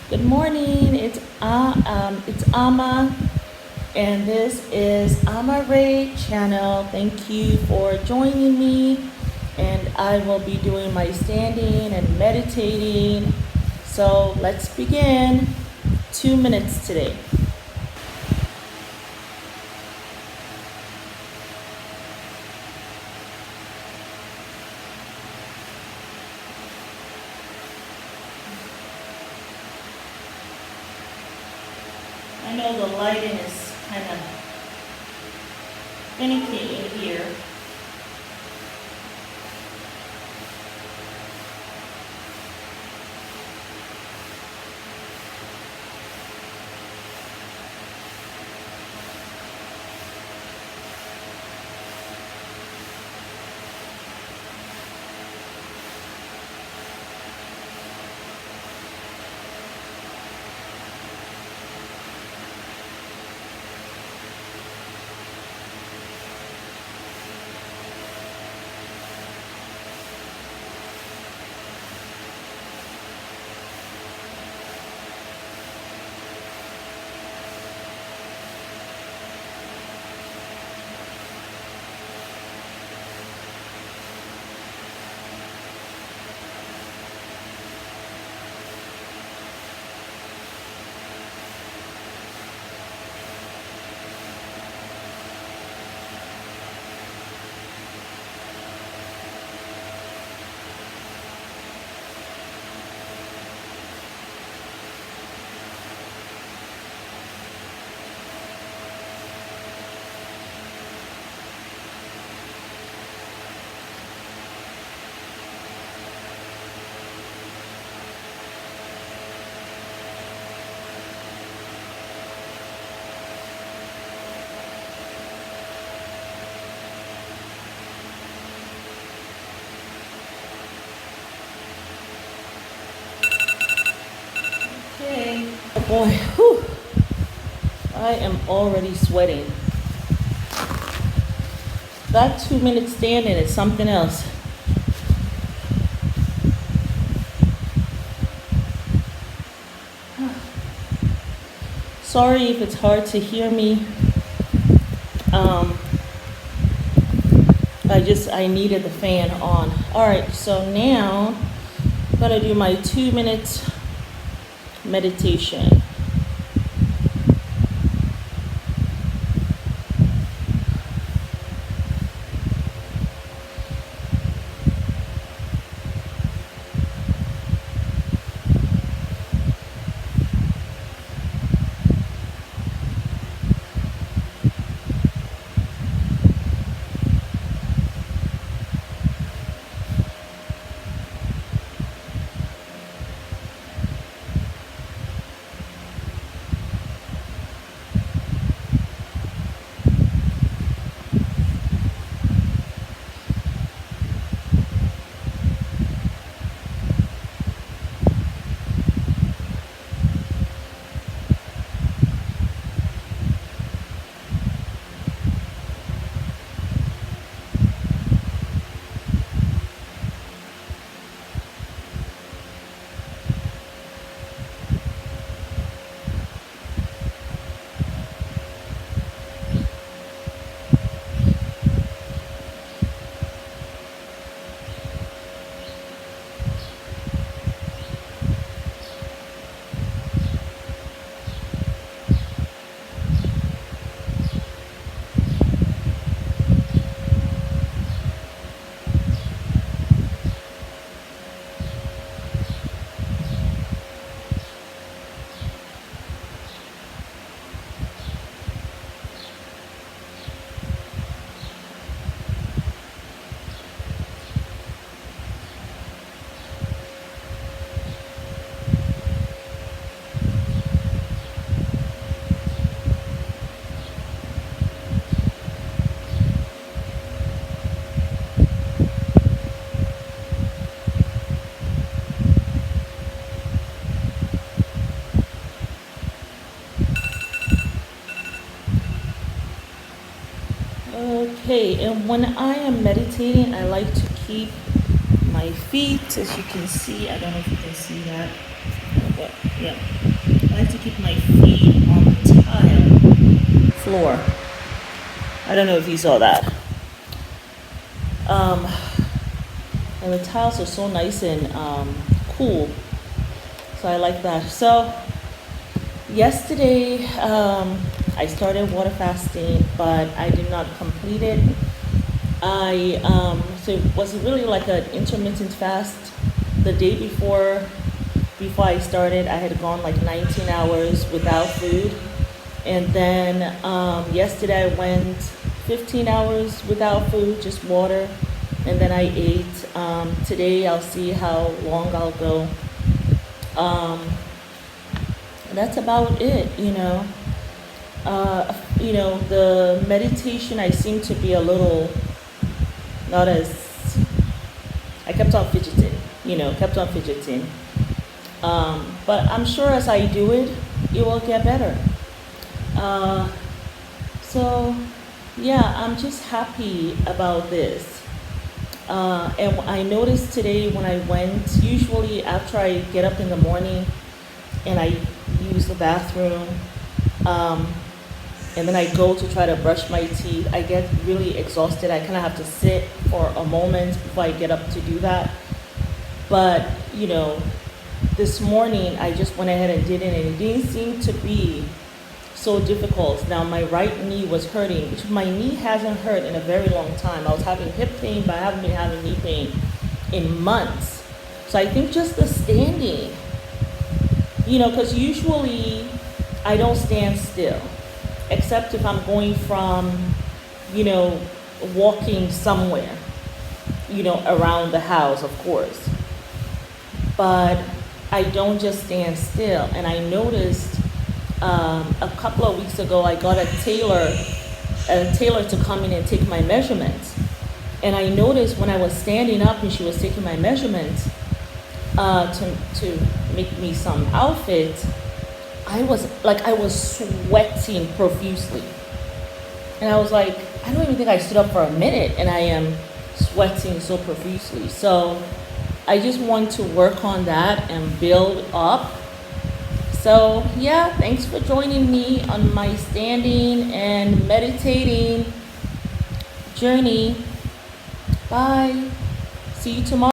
Good morning. It's Ama, and this is Ama Ray channel. Thank you for joining me, and I will be doing my standing and meditating. So let's begin. 2 minutes today. I know the lighting is kind of finicky in here. Okay. Oh boy, whew. I am already sweating. That 2 minute standing is something else. Sorry if it's hard to hear me. Um, I needed the fan on. All right, so now I'm gonna do my 2 minutes meditation. Okay, and when I am meditating, I like to keep my feet, as you can see. I don't know if you can see that. But yeah, I like to keep my feet on the tile floor. I don't know if you saw that. Um, and the tiles are so nice and cool, so I like that. So yesterday, I started water fasting, but I did not complete it. So it was really like an intermittent fast. The day before I started, I had gone like 19 hours without food. And then yesterday I went 15 hours without food, just water. And then I ate. Today I'll see how long I'll go. That's about it. The meditation, I seem to be a little not as, I kept on fidgeting. But I'm sure as I do it, it will get better. So, yeah, I'm just happy about this. And I noticed today when I went, usually after I get up in the morning and I use the bathroom, and then I go to try to brush my teeth, I get really exhausted. I kind of have to sit for a moment before I get up to do that. But, this morning I just went ahead and did it, and it didn't seem to be so difficult. Now, my right knee was hurting, which my knee hasn't hurt in a very long time. I was having hip pain, but I haven't been having knee pain in months. So I think just the standing, because usually I don't stand still, except if I'm going from, walking somewhere, around the house, of course. But I don't just stand still. And I noticed a couple of weeks ago, I got a tailor to come in and take my measurements. And I noticed when I was standing up and she was taking my measurements to make me some outfits, I was sweating profusely. And I was like, I don't even think I stood up for a minute and I am sweating so profusely. So I just want to work on that and build up. So yeah, thanks for joining me on my standing and meditating journey. Bye. See you tomorrow.